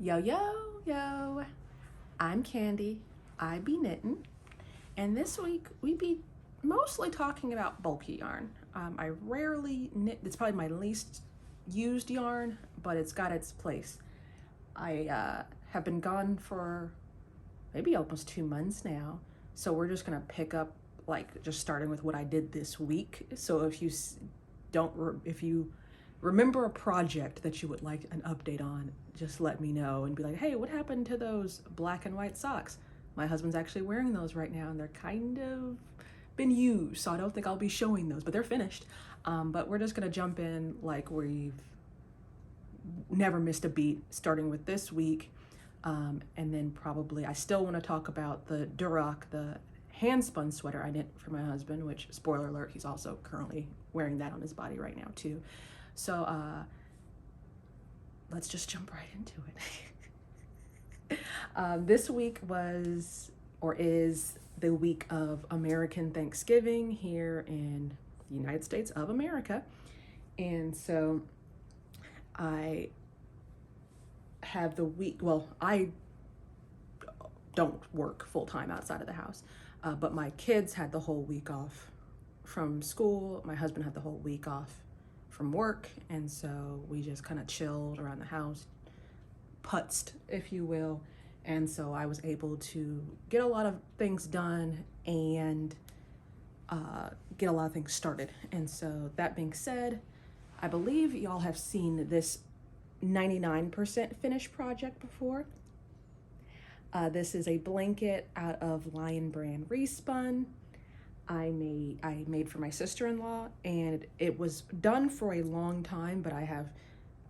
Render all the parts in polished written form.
Yo, yo, yo. I'm Candy. I be knitting. And this week we be mostly talking about bulky yarn. I rarely knit, it's probably my least used yarn, but it's got its place. I have been gone for maybe almost 2 months now. So we're just going to pick up, like, just starting with what I did this week. So if you remember a project that you would like an update on, just let me know and be like, hey, what happened to those black and white socks? My husband's actually wearing those right now and they're kind of been used, so I don't think I'll be showing those, but they're finished. But we're just gonna jump in like we've never missed a beat, starting with this week. And then probably I still want to talk about the Duroc, the hand spun sweater I knit for my husband, which, spoiler alert, he's also currently wearing that on his body right now too. So let's just jump right into it. This week was, or is, the week of American Thanksgiving here in the United States of America. And so I have the week, well, I don't work full-time outside of the house, but my kids had the whole week off from school. My husband had the whole week off from work, and so we just kind of chilled around the house, putzed, if you will. And so I was able to get a lot of things done and get a lot of things started. And so that being said, I believe y'all have seen this 99% finished project before. This is a blanket out of Lion Brand Respun. I made for my sister-in-law, and it was done for a long time, but I have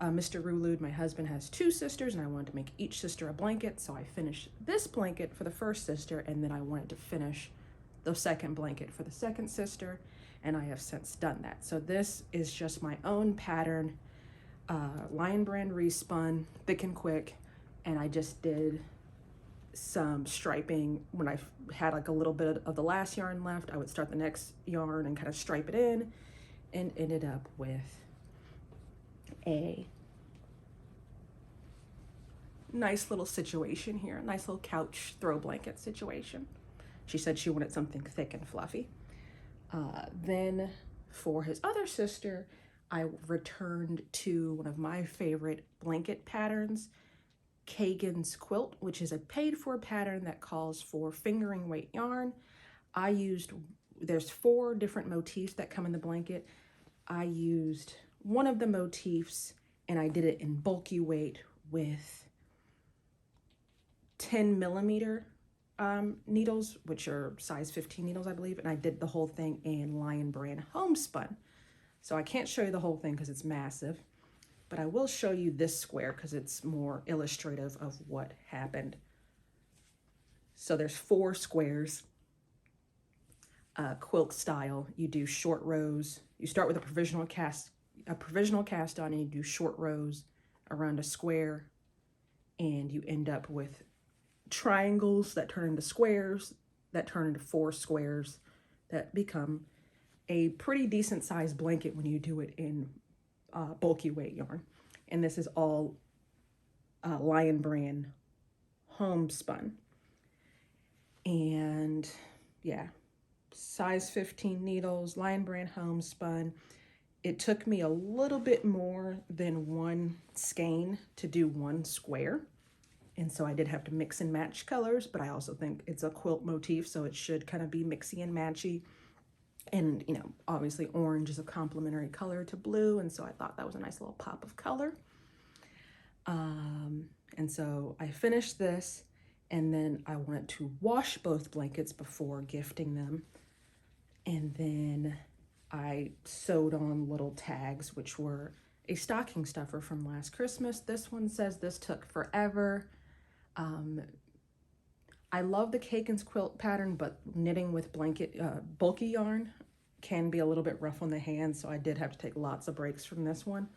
Mr. Rulud, my husband, has two sisters, and I wanted to make each sister a blanket, so I finished this blanket for the first sister, and then I wanted to finish the second blanket for the second sister, and I have since done that. So this is just my own pattern, Lion Brand Respun, thick and quick, and I just did some striping. When I had like a little bit of the last yarn left, I would start the next yarn and kind of stripe it in, and ended up with a nice little situation here, a nice little couch throw blanket situation. She said she wanted something thick and fluffy. Then for his other sister, I returned to one of my favorite blanket patterns, Kagan's Quilt, which is a paid-for pattern that calls for fingering weight yarn. There's 4 different motifs that come in the blanket. I used one of the motifs and I did it in bulky weight with 10 millimeter needles, which are size 15 needles, I believe. And I did the whole thing in Lion Brand Homespun. So I can't show you the whole thing because it's massive, but I will show you this square because it's more illustrative of what happened. So there's 4 squares, quilt style. You do short rows. You start with a provisional cast on, and you do short rows around a square, and you end up with triangles that turn into squares, that turn into 4 squares, that become a pretty decent sized blanket when you do it in bulky weight yarn. And this is all Lion Brand Homespun. And yeah, size 15 needles, Lion Brand Homespun. It took me a little bit more than 1 skein to do 1 square. And so I did have to mix and match colors, but I also think it's a quilt motif, so it should kind of be mixy and matchy. And, you know, obviously orange is a complementary color to blue, and so I thought that was a nice little pop of color. And so I finished this, and then I wanted to wash both blankets before gifting them. And then I sewed on little tags, which were a stocking stuffer from last Christmas. This one says, "This took forever." I love the Kagan's quilt pattern, but knitting with bulky yarn can be a little bit rough on the hands, so I did have to take lots of breaks from this one.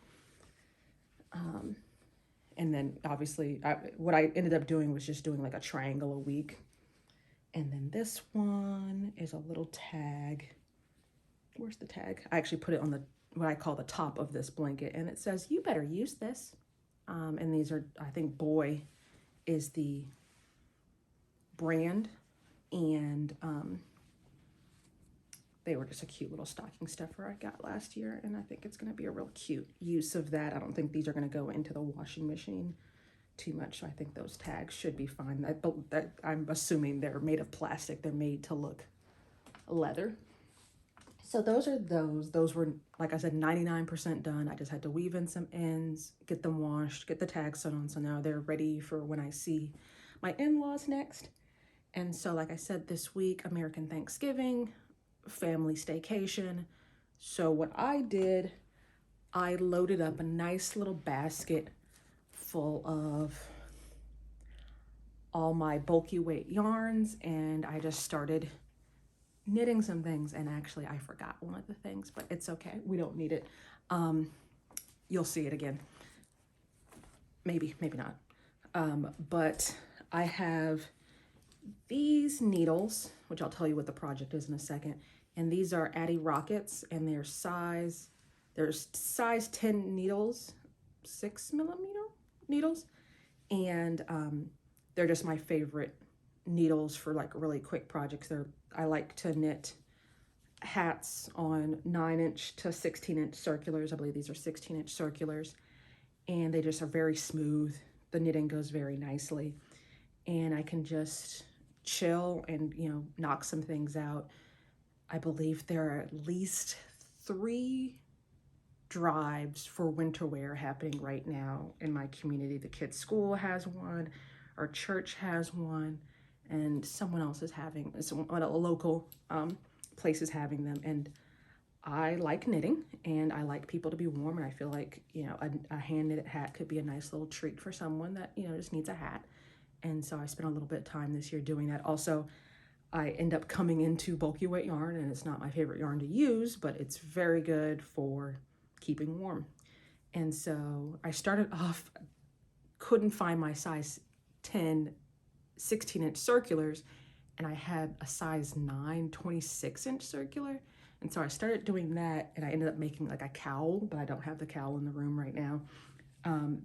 And then obviously what I ended up doing was just doing like a triangle a week. And then this one is a little tag. Where's the tag? I actually put it on what I call the top of this blanket, and it says, "You better use this." And these are, I think Boy is the brand, and they were just a cute little stocking stuffer I got last year, and I think it's going to be a real cute use of that. I don't think these are going to go into the washing machine too much, so I think those tags should be fine. I'm assuming they're made of plastic. They're made to look leather. So those are those. Those were, like I said, 99% done. I just had to weave in some ends, get them washed, get the tags sewn on, so now they're ready for when I see my in-laws next. And so, like I said, this week, American Thanksgiving, family staycation. So what I did, I loaded up a nice little basket full of all my bulky weight yarns, and I just started knitting some things. And actually I forgot one of the things, but it's okay, we don't need it. You'll see it again, maybe not. But I have these needles, which I'll tell you what the project is in a second. And these are Addy Rockets, and there's size 10 needles, 6mm needles. And they're just my favorite needles for like really quick projects. I like to knit hats on 9-inch to 16-inch circulars. I believe these are 16-inch circulars, and they just are very smooth. The knitting goes very nicely, and I can just chill and, you know, knock some things out. I believe there are at least 3 drives for winter wear happening right now in my community. The kids' school has one, our church has one, and someone else is having, a local place is having them. And I like knitting, and I like people to be warm, and I feel like, you know, a hand knitted hat could be a nice little treat for someone that, you know, just needs a hat. And so I spent a little bit of time this year doing that. Also, I end up coming into bulky weight yarn, and it's not my favorite yarn to use, but it's very good for keeping warm. And so I started off, couldn't find my size 10 16-inch circulars, and I had a size 9 26-inch circular. And so I started doing that, and I ended up making like a cowl, but I don't have the cowl in the room right now.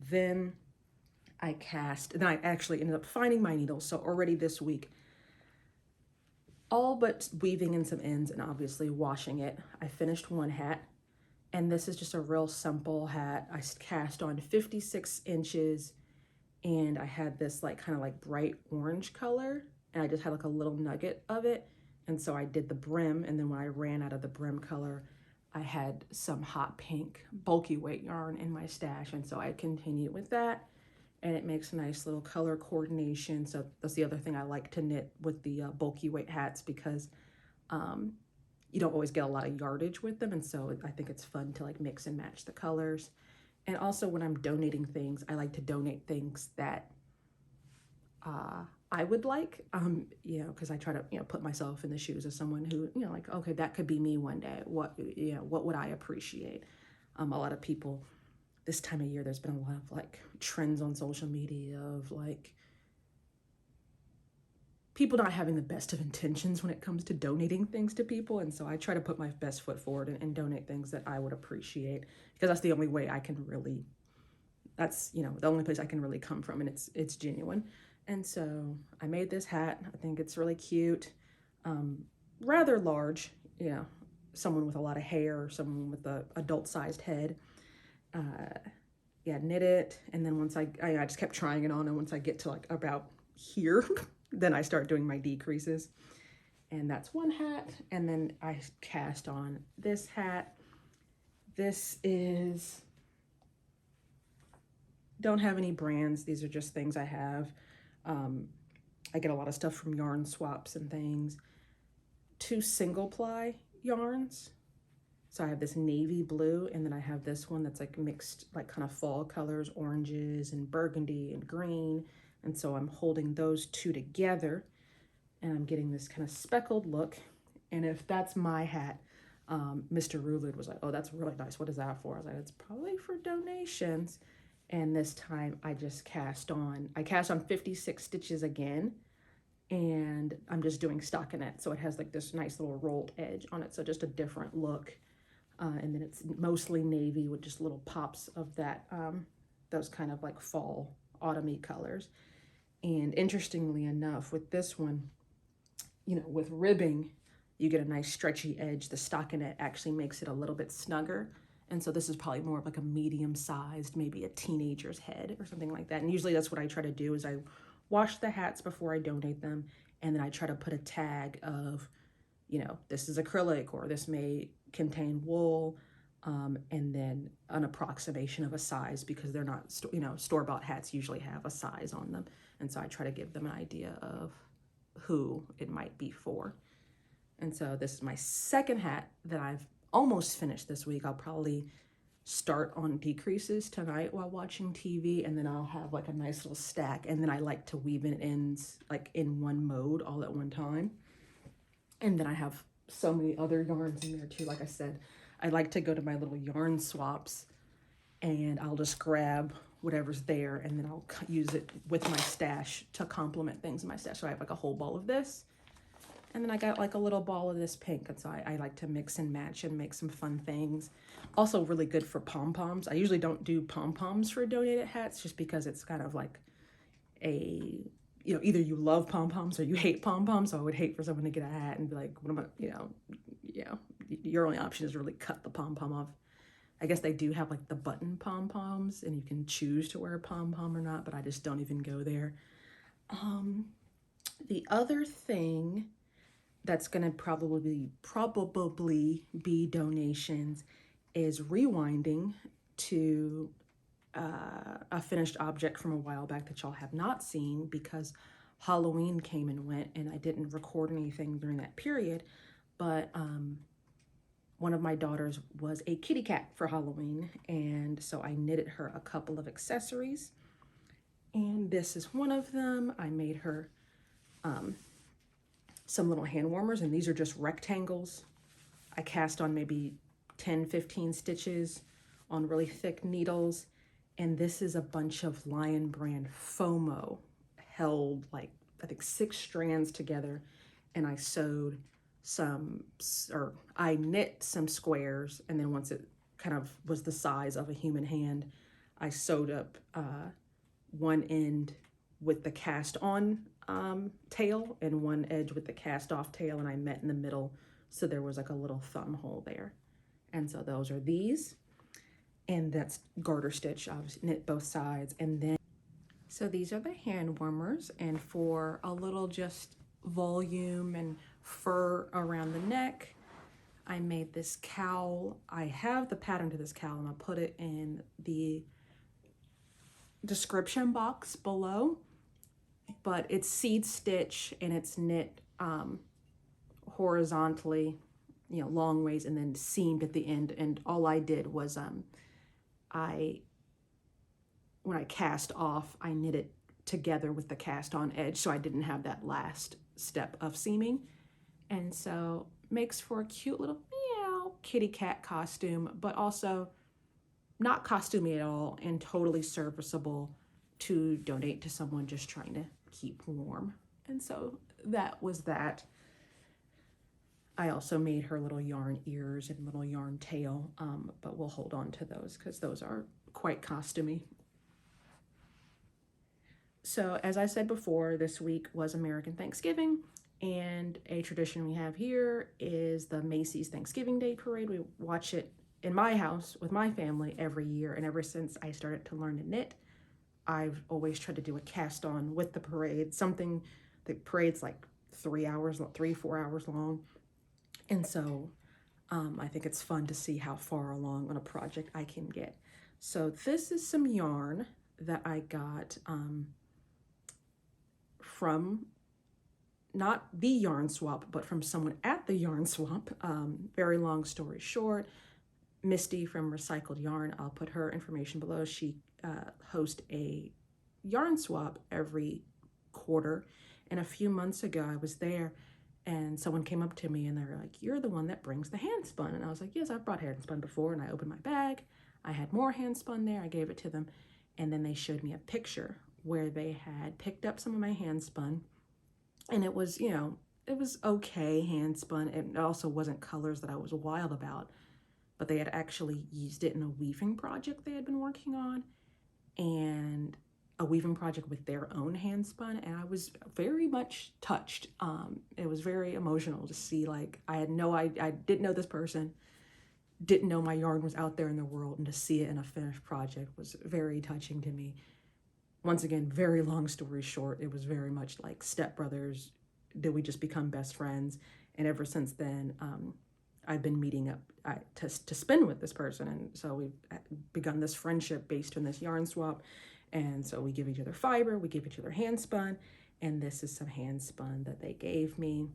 Then I actually ended up finding my needles. So already this week, all but weaving in some ends and obviously washing it, I finished one hat. And this is just a real simple hat. I cast on 56 inches, and I had this like kind of like bright orange color, and I just had like a little nugget of it. And so I did the brim, and then when I ran out of the brim color, I had some hot pink bulky weight yarn in my stash, and so I continued with that, and it makes a nice little color coordination. So that's the other thing I like to knit with the bulky weight hats, because you don't always get a lot of yardage with them, and so I think it's fun to like mix and match the colors. And also when I'm donating things, I like to donate things that I would like, you know, because I try to, you know, put myself in the shoes of someone who, you know, like, okay, that could be me one day. What, you know, what would I appreciate? A lot of people this time of year, there's been a lot of like trends on social media of like people not having the best of intentions when it comes to donating things to people. And so I try to put my best foot forward and donate things that I would appreciate, because that's the only way I can really, that's, you know, the only place I can really come from, and it's genuine. And so I made this hat. I think it's really cute, rather large, you know, someone with a lot of hair, or someone with a adult sized head. Yeah, knit it. And then once I just kept trying it on. And once I get to like about here, then I start doing my decreases. And that's one hat. And then I cast on this hat. This is, don't have any brands. These are just things I have. I get a lot of stuff from yarn swaps and things. 2 single ply yarns. So I have this navy blue, and then I have this one that's like mixed, like kind of fall colors, oranges and burgundy and green. And so I'm holding those 2 together, and I'm getting this kind of speckled look. And if that's my hat, Mr. Rulid was like, oh, that's really nice. What is that for? I was like, it's probably for donations. And this time I cast on 56 stitches again, and I'm just doing stockinette. So it has like this nice little rolled edge on it. So just a different look. And then it's mostly navy with just little pops of that those kind of like fall autumny colors. And interestingly enough, with this one, you know, with ribbing, you get a nice stretchy edge. The stockinette actually makes it a little bit snugger. And so this is probably more of like a medium sized, maybe a teenager's head or something like that. And usually that's what I try to do is I wash the hats before I donate them. And then I try to put a tag of, you know, this is acrylic or this may contain wool. And then an approximation of a size, because they're not, you know, store-bought hats usually have a size on them. And so I try to give them an idea of who it might be for. And so this is my second hat that I've almost finished this week. I'll probably start on decreases tonight while watching TV, and then I'll have like a nice little stack. And then I like to weave in ends like in one mode all at one time. And then I have so many other yarns in there too. Like I said, I like to go to my little yarn swaps and I'll just grab whatever's there and then I'll use it with my stash to complement things in my stash. So I have like a whole ball of this, and then I got like a little ball of this pink. And so I like to mix and match and make some fun things. Also really good for pom-poms. I usually don't do pom-poms for donated hats just because it's kind of like a, you know, either you love pom-poms or you hate pom-poms. So I would hate for someone to get a hat and be like, what am I, you know, your only option is really cut the pom-pom off. I guess they do have like the button pom-poms and you can choose to wear a pom-pom or not, but I just don't even go there. The other thing that's going to probably be donations is rewinding to a finished object from a while back that y'all have not seen, because Halloween came and went and I didn't record anything during that period. But one of my daughters was a kitty cat for Halloween, and so I knitted her a couple of accessories, and this is one of them. I made her some little hand warmers, and these are just rectangles. I cast on maybe 10-15 stitches on really thick needles, and this is a bunch of Lion Brand FOMO held like I think 6 strands together, and I sewed I knit some squares, and then once it kind of was the size of a human hand, I sewed up one end with the cast on tail and one edge with the cast off tail, and I met in the middle, so there was like a little thumb hole there. And so those are these, and that's garter stitch. I knit both sides, and then so these are the hand warmers, and for a little just volume and fur around the neck, I made this cowl. I have the pattern to this cowl and I'll put it in the description box below, but it's seed stitch and it's knit horizontally, you know, long ways, and then seamed at the end. And all I did was when I cast off, I knit it together with the cast on edge, so I didn't have that last step of seaming. And so makes for a cute little meow kitty cat costume, but also not costumey at all and totally serviceable to donate to someone just trying to keep warm. And so that was that. I also made her little yarn ears and little yarn tail, but we'll hold on to those because those are quite costumey. So as I said before, this week was American Thanksgiving, and a tradition we have here is the Macy's Thanksgiving Day Parade. We watch it in my house with my family every year, and ever since I started to learn to knit, I've always tried to do a cast on with the parade, something. The parade's like 4 hours long, and so I think it's fun to see how far along on a project I can get. So this is some yarn that I got from not the yarn swap, but from someone at the yarn swap. Very long story short, Misty from Recycled Yarn, I'll put her information below. She hosts a yarn swap every quarter, and a few months ago I was there and someone came up to me and they were like, "You're the one that brings the hand spun." And I was like, "Yes, I've brought hand spun before." And I opened my bag, I had more hand spun there, I gave it to them, and then they showed me a picture where they had picked up some of my hand spun, and it was, you know, it was okay hand spun. It also wasn't colors that I was wild about, but they had actually used it in a weaving project they had been working on, and a weaving project with their own hand spun, and I was very much touched. It was very emotional to see, like, I didn't know this person, didn't know my yarn was out there in the world, and to see it in a finished project was very touching to me. Once again, very long story short, it was very much like stepbrothers. Did we just become best friends? And ever since then, I've been meeting up to spin with this person. And so we've begun this friendship based on this yarn swap. And so we give each other fiber, we give each other hand spun, and this is some hand spun that they gave me.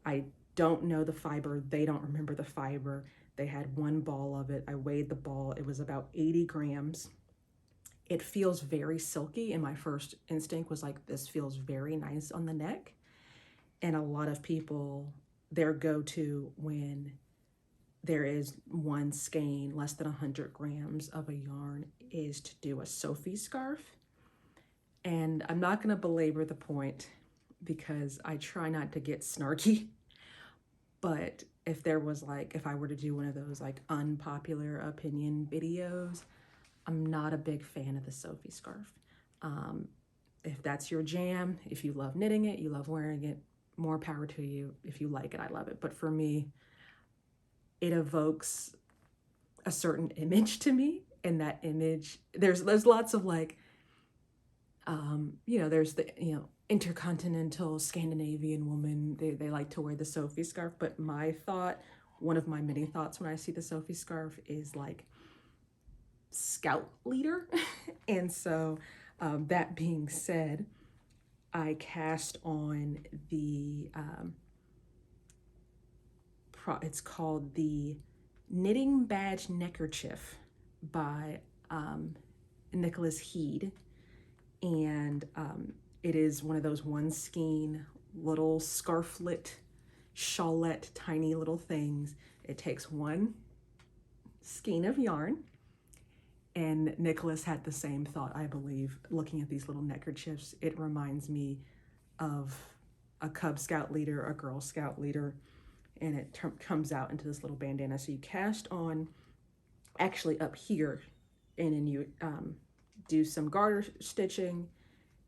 I don't know the fiber. They don't remember the fiber. They had one ball of it. I weighed the ball. It was about 80 grams. It feels very silky, and my first instinct was like, this feels very nice on the neck. And a lot of people, their go-to when there is one skein, less than 100 grams of a yarn, is to do a Sophie scarf. And I'm not going to belabor the point because I try not to get snarky, but if I were to do one of those like unpopular opinion videos, I'm not a big fan of the Sophie scarf. If that's your jam, if you love knitting it, you love wearing it, more power to you. If you like it, I love it. But for me, it evokes a certain image to me, and that image, there's lots of like, there's the, intercontinental Scandinavian woman, they like to wear the Sophie scarf, but one of my many thoughts when I see the Sophie scarf is like scout leader. And so that being said, I cast on the, it's called the Knitting Badge Neckerchief by Niklas Heed. And it is one of those one skein little scarflet, shawlette, tiny little things. It takes one skein of yarn. And Niklas had the same thought, I believe, looking at these little neckerchiefs. It reminds me of a Cub Scout leader, a Girl Scout leader, and it comes out into this little bandana. So you cast on actually up here, and then you do some garter stitching,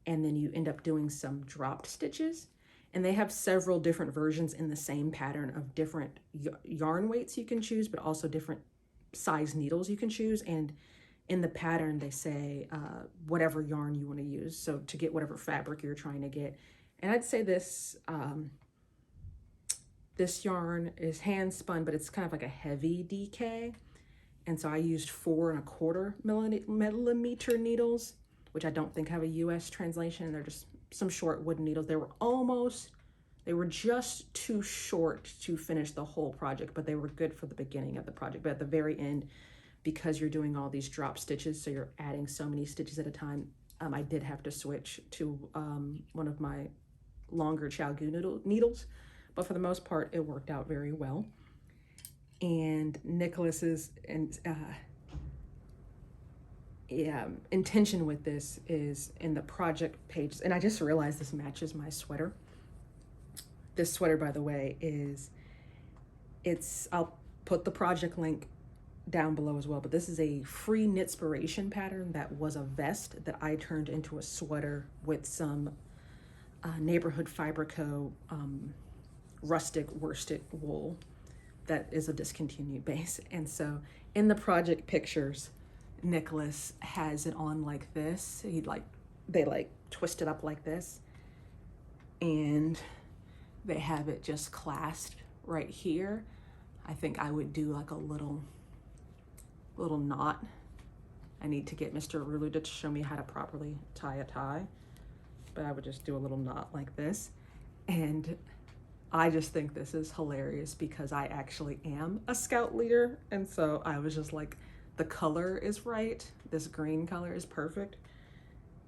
and then you end up doing some dropped stitches. And they have several different versions in the same pattern of different yarn weights you can choose, but also different size needles you can choose. And in the pattern, they say whatever yarn you want to use, so to get whatever fabric you're trying to get. And I'd say this this yarn is hand spun, but it's kind of like a heavy DK. And so I used 4¼ millimeter needles, which I don't think have a US translation. They're just some short wooden needles. They were just too short to finish the whole project, but they were good for the beginning of the project. But at the very end, because you're doing all these drop stitches, so you're adding so many stitches at a time, I did have to switch to one of my longer Chalgu needles, but for the most part, it worked out very well. And Niklas's intention with this is in the project page, and I just realized this matches my sweater. This sweater, by the way, I'll put the project link down below as well, but this is a free knitspiration pattern that was a vest that I turned into a sweater with some Neighborhood Fiber Co. rustic worsted wool that is a discontinued base. And so in the project pictures, Niklas has it on like this. They twist it up like this, and they have it just clasped right here. I think I would do like a little knot. I need to get Mr. Rulu to show me how to properly tie a tie, but I would just do a little knot like this. And I just think this is hilarious because I actually am a scout leader. And so I was just like, the color is right. This green color is perfect.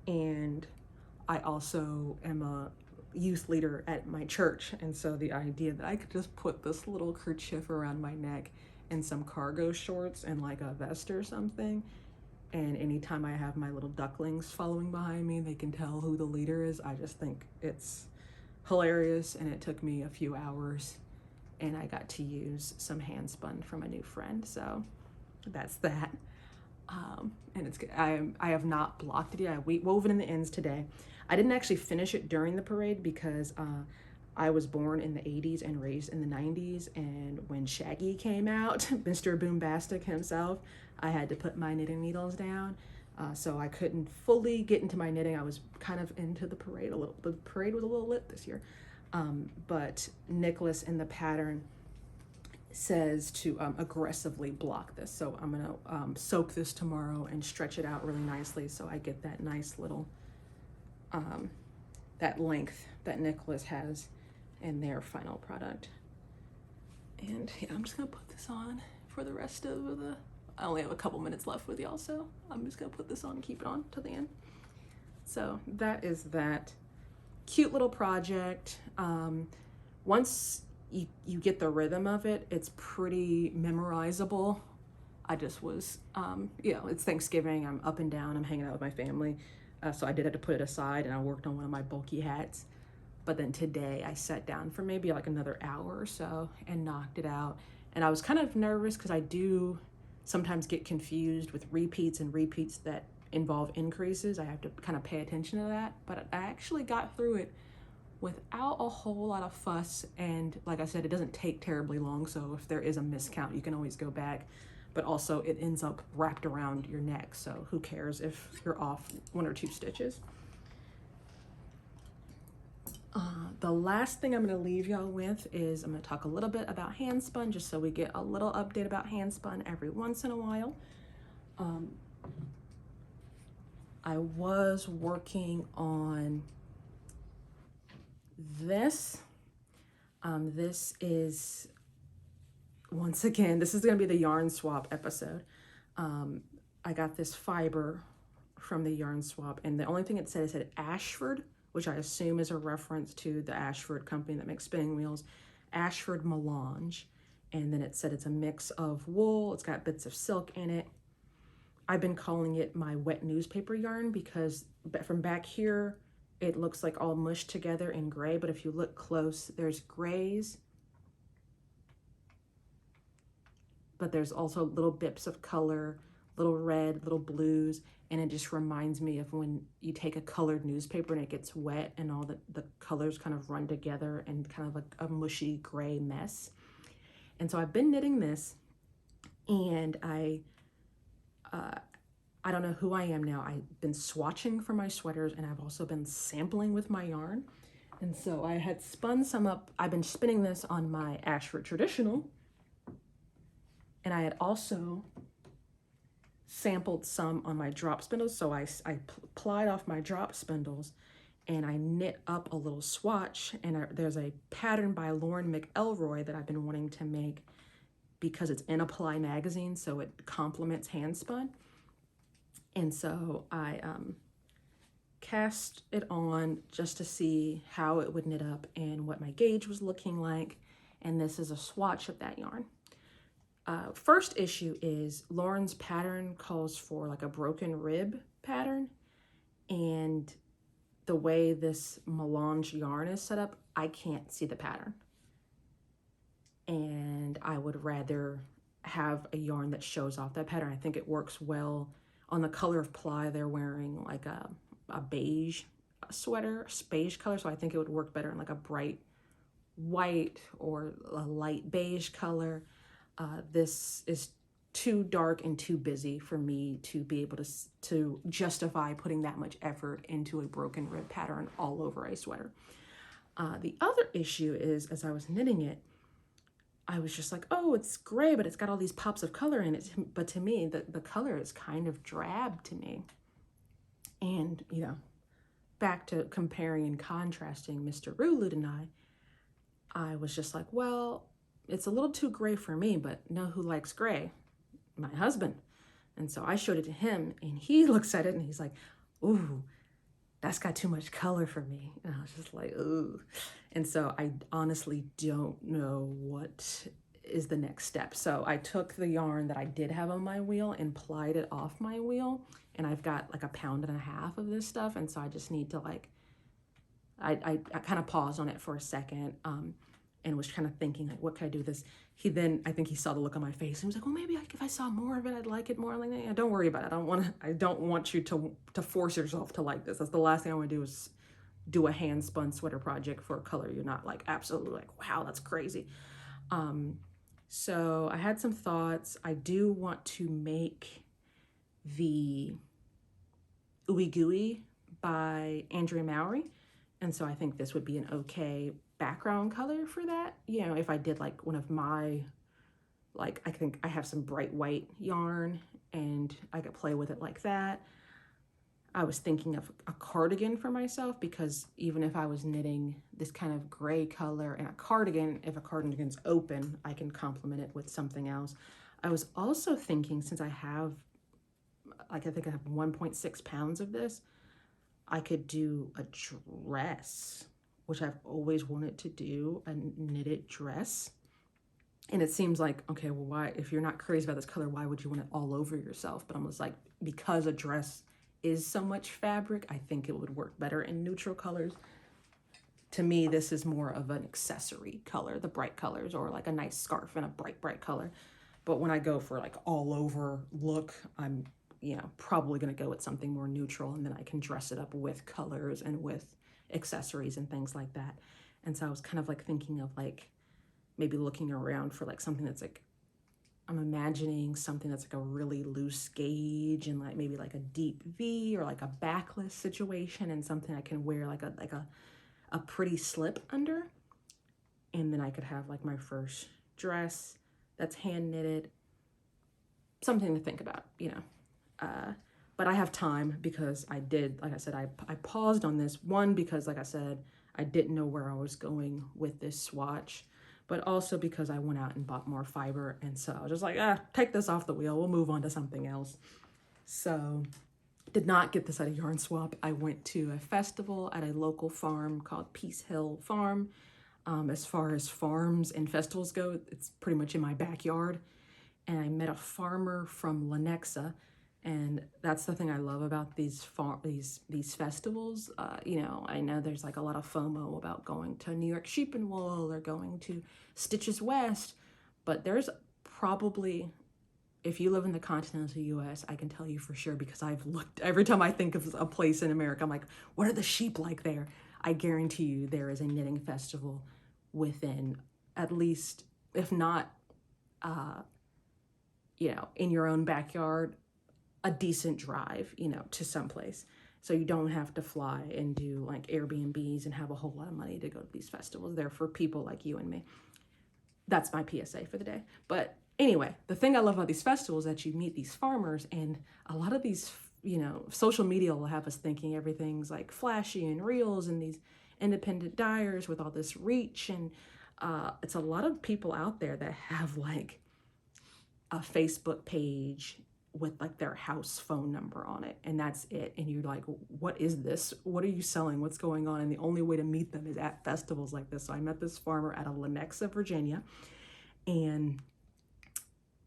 And I also am a youth leader at my church. And so the idea that I could just put this little kerchief around my neck and some cargo shorts and like a vest or something, and anytime I have my little ducklings following behind me, they can tell who the leader is. I just think it's hilarious, and it took me a few hours, and I got to use some hand spun from a new friend. So that's that. And I have not blocked it yet. I wove it in the ends today. I didn't actually finish it during the parade because I was born in the 80s and raised in the 90s, and when Shaggy came out, Mr. Boombastic himself, I had to put my knitting needles down. So I couldn't fully get into my knitting. I was kind of into the parade a little. The parade was a little lit this year. But Niklas in the pattern says to aggressively block this. So I'm gonna soak this tomorrow and stretch it out really nicely so I get that nice little, that length that Niklas has in their final product. And yeah, I'm just gonna put this on for the rest of the, I only have a couple minutes left with y'all, so I'm just gonna put this on and keep it on to the end. So that is that cute little project. Once you get the rhythm of it, it's pretty memorizable. I just was, it's Thanksgiving, I'm up and down, I'm hanging out with my family. So I did have to put it aside and I worked on one of my bulky hats. But then today I sat down for maybe like another hour or so and knocked it out. And I was kind of nervous because I do sometimes get confused with repeats and repeats that involve increases. I have to kind of pay attention to that. But I actually got through it without a whole lot of fuss. And like I said, it doesn't take terribly long. So if there is a miscount, you can always go back. But also it ends up wrapped around your neck. So who cares if you're off 1 or 2 stitches. The last thing I'm going to leave y'all with is I'm going to talk a little bit about hand spun, just so we get a little update about hand spun every once in a while. I was working on this. This is, once again, this is going to be the yarn swap episode. I got this fiber from the yarn swap, and the only thing it said Ashford, which I assume is a reference to the Ashford company that makes spinning wheels, Ashford Melange. And then it said it's a mix of wool, it's got bits of silk in it. I've been calling it my wet newspaper yarn because from back here, it looks like all mushed together in gray, but if you look close, there's grays, but there's also little bips of color, little red, little blues, and it just reminds me of when you take a colored newspaper and it gets wet and all the colors kind of run together and kind of like a mushy gray mess. And so I've been knitting this, and I don't know who I am now. I've been swatching for my sweaters, and I've also been sampling with my yarn. And so I had spun some up. I've been spinning this on my Ashford Traditional, and I had also sampled some on my drop spindles. So I plied off my drop spindles and I knit up a little swatch, and there's a pattern by Lauren McElroy that I've been wanting to make because it's in Apply magazine, so it complements hand spun. And so I cast it on just to see how it would knit up and what my gauge was looking like. And this is a swatch of that yarn. First issue is Lauren's pattern calls for like a broken rib pattern, and the way this melange yarn is set up, I can't see the pattern. And I would rather have a yarn that shows off that pattern. I think it works well on the color of ply. They're wearing like a beige sweater, beige color, so I think it would work better in like a bright white or a light beige color. This is too dark and too busy for me to be able to justify putting that much effort into a broken rib pattern all over a sweater. The other issue is, as I was knitting it, I was just like, oh, it's gray, but it's got all these pops of color in it. But to me, the color is kind of drab to me. And, you know, back to comparing and contrasting Mr. Rulud and I was just like, well, it's a little too gray for me, but know who likes gray? My husband. And so I showed it to him, and he looks at it and he's like, ooh, that's got too much color for me. And I was just like, ooh. And so I honestly don't know what is the next step. So I took the yarn that I did have on my wheel and plied it off my wheel. And I've got like 1.5 pounds of this stuff. And so I just need to like, I kind of paused on it for a second. and was kind of thinking like, what can I do with this? I think he saw the look on my face. He was like, well, maybe if I saw more of it, I'd like it more. Like, yeah, don't worry about it. I don't want you to force yourself to like this. That's the last thing I want to do is do a hand spun sweater project for a color you're not like absolutely like, wow, that's crazy. So I had some thoughts. I do want to make the Ooey Gooey by Andrea Mowry. And so I think this would be an okay background color for that. You know, if I did like one of my, like, I think I have some bright white yarn and I could play with it like that. I was thinking of a cardigan for myself, because even if I was knitting this kind of gray color in a cardigan, if a cardigan's open, I can complement it with something else. I was also thinking, since I have, like, I think I have 1.6 pounds of this, I could do a dress, which I've always wanted to do, a knitted dress. And it seems like, okay, well, why, if you're not crazy about this color, why would you want it all over yourself? But I'm just like, because a dress is so much fabric, I think it would work better in neutral colors. To me, this is more of an accessory color, the bright colors, or like a nice scarf in a bright color. But when I go for like all over look, I'm, you know, probably gonna go with something more neutral, and then I can dress it up with colors and with accessories and things like that. And so I was kind of like thinking of like maybe looking around for like something that's like, I'm imagining something that's like a really loose gauge and like maybe like a deep V or like a backless situation, and something I can wear like a pretty slip under. And then I could have like my first dress that's hand knitted. Something to think about, you know. But I have time, because I did, like I said, I paused on this one because, like I said, I didn't know where I was going with this swatch, but also because I went out and bought more fiber. And so I was just like, take this off the wheel. We'll move on to something else. So did not get this at a yarn swap. I went to a festival at a local farm called Peace Hill Farm. As far as farms and festivals go, it's pretty much in my backyard. And I met a farmer from Lenexa. And that's the thing I love about these festivals. You know, I know there's like a lot of FOMO about going to New York Sheep and Wool or going to Stitches West, but there's probably, if you live in the continental US, I can tell you for sure, because I've looked, every time I think of a place in America, I'm like, what are the sheep like there? I guarantee you there is a knitting festival within, at least, if not, you know, in your own backyard, a decent drive, you know, to someplace. So you don't have to fly and do like Airbnbs and have a whole lot of money to go to these festivals. They're for people like you and me. That's my PSA for the day. But anyway, the thing I love about these festivals is that you meet these farmers, and a lot of these, you know, social media will have us thinking everything's like flashy and reels and these independent dyers with all this reach. And it's a lot of people out there that have like a Facebook page with like their house phone number on it, and that's it. And you're like, what is this? What are you selling? What's going on? And the only way to meet them is at festivals like this. So I met this farmer at a Lenexa, Virginia, and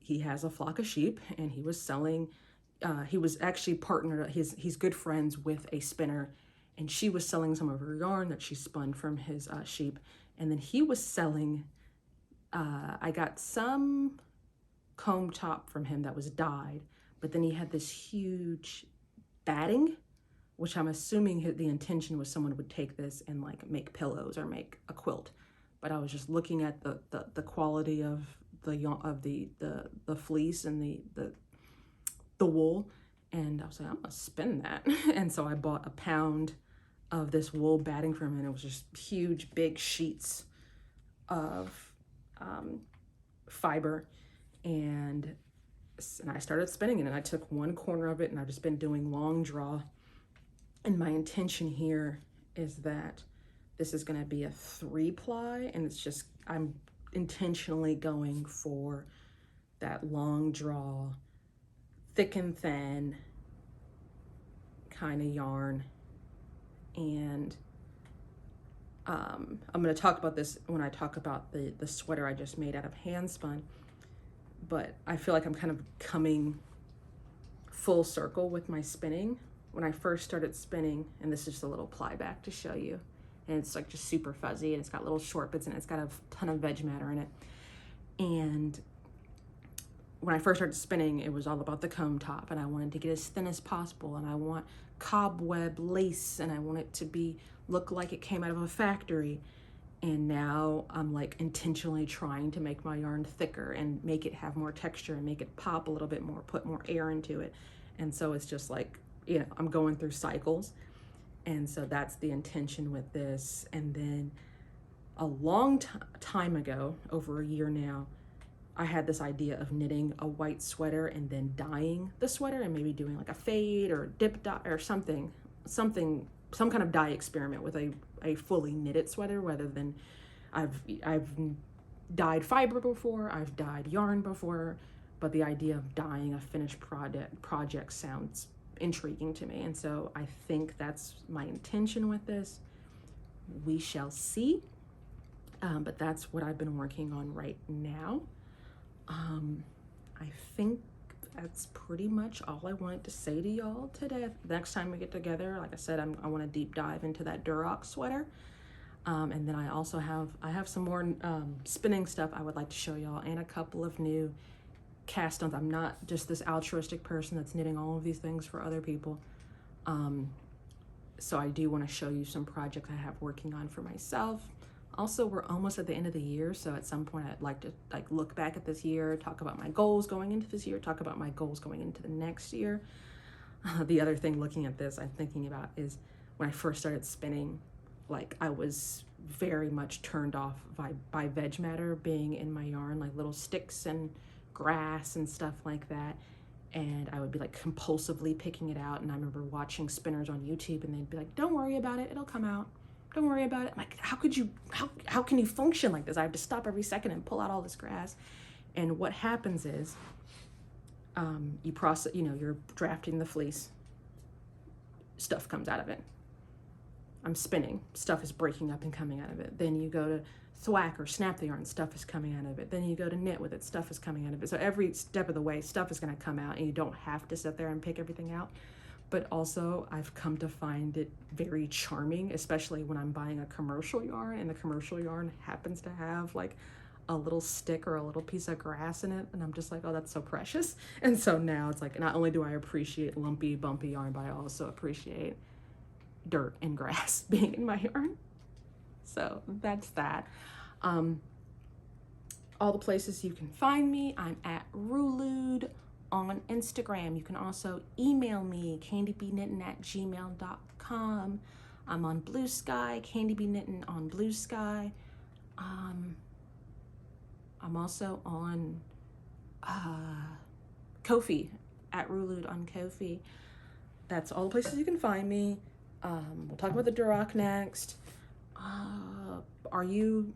he has a flock of sheep, and he was selling, he was actually partnered, he's good friends with a spinner, and she was selling some of her yarn that she spun from his sheep. And then he was selling, I got some comb top from him that was dyed, but then he had this huge batting, which I'm assuming the intention was someone would take this and like make pillows or make a quilt. But I was just looking at the quality of the fleece and the wool, and I was like, I'm gonna spin that. And so I bought a pound of this wool batting from him, and it was just huge big sheets of fiber. And I started spinning it, and I took one corner of it, and I've just been doing long draw. And my intention here is that this is going to be a 3-ply, and it's just, I'm intentionally going for that long draw, thick and thin kind of yarn. And I'm going to talk about this when I talk about the sweater I just made out of hand spun. But I feel like I'm kind of coming full circle with my spinning. When I first started spinning, and this is just a little ply back to show you, and it's like just super fuzzy, and it's got little short bits in it. It's got a ton of veg matter in it. And when I first started spinning, it was all about the comb top, and I wanted to get as thin as possible, and I want cobweb lace, and I want it to look like it came out of a factory. And now I'm like intentionally trying to make my yarn thicker and make it have more texture and make it pop a little bit more, put more air into it. And so it's just like, you know, I'm going through cycles. And so that's the intention with this. And then a long time ago, over a year now, I had this idea of knitting a white sweater and then dyeing the sweater and maybe doing like a fade or dip dye or something, some kind of dye experiment with a fully knitted sweater, rather than I've dyed fiber before, I've dyed yarn before, but the idea of dyeing a finished project sounds intriguing to me. And so I think that's my intention with this. We shall see. But that's what I've been working on right now. I think that's pretty much all I wanted to say to y'all today. Next time we get together, like I said, I want to deep dive into that Duroc sweater. And then I have some more spinning stuff I would like to show y'all, and a couple of new cast-ons. I'm not just this altruistic person that's knitting all of these things for other people. So I do want to show you some projects I have working on for myself. Also, we're almost at the end of the year, so at some point I'd like to look back at this year, talk about my goals going into this year, talk about my goals going into the next year. The other thing looking at this I'm thinking about is when I first started spinning, like I was very much turned off by veg matter being in my yarn, like little sticks and grass and stuff like that. And I would be like compulsively picking it out. And I remember watching spinners on YouTube, and they'd be like, don't worry about it, it'll come out. Don't worry about it. I'm like, how can you function like this? I have to stop every second and pull out all this grass. And what happens is, you process, you're drafting the fleece, stuff comes out of it. I'm spinning, stuff is breaking up and coming out of it. Then you go to thwack or snap the yarn, stuff is coming out of it. Then you go to knit with it, stuff is coming out of it. So every step of the way, stuff is gonna come out, and you don't have to sit there and pick everything out. But also I've come to find it very charming, especially when I'm buying a commercial yarn and the commercial yarn happens to have like a little stick or a little piece of grass in it. And I'm just like, oh, that's so precious. And so now it's like, not only do I appreciate lumpy, bumpy yarn, but I also appreciate dirt and grass being in my yarn. So that's that. All the places you can find me, I'm at Rulude on Instagram. You can also email me, candibknittin@gmail.com. I'm on Blue Sky, candibknittin on Blue Sky. I'm also on Ko-fi, at Rulude on Ko-fi. That's all the places you can find me. We'll talk about the Duroc next. What are you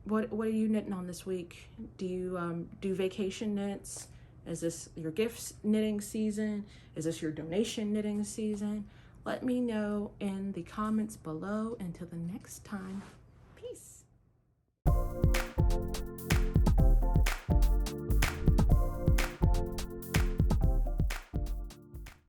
knitting on this week? Do you do vacation knits? Is this your gifts knitting season? Is this your donation knitting season? Let me know in the comments below. Until the next time.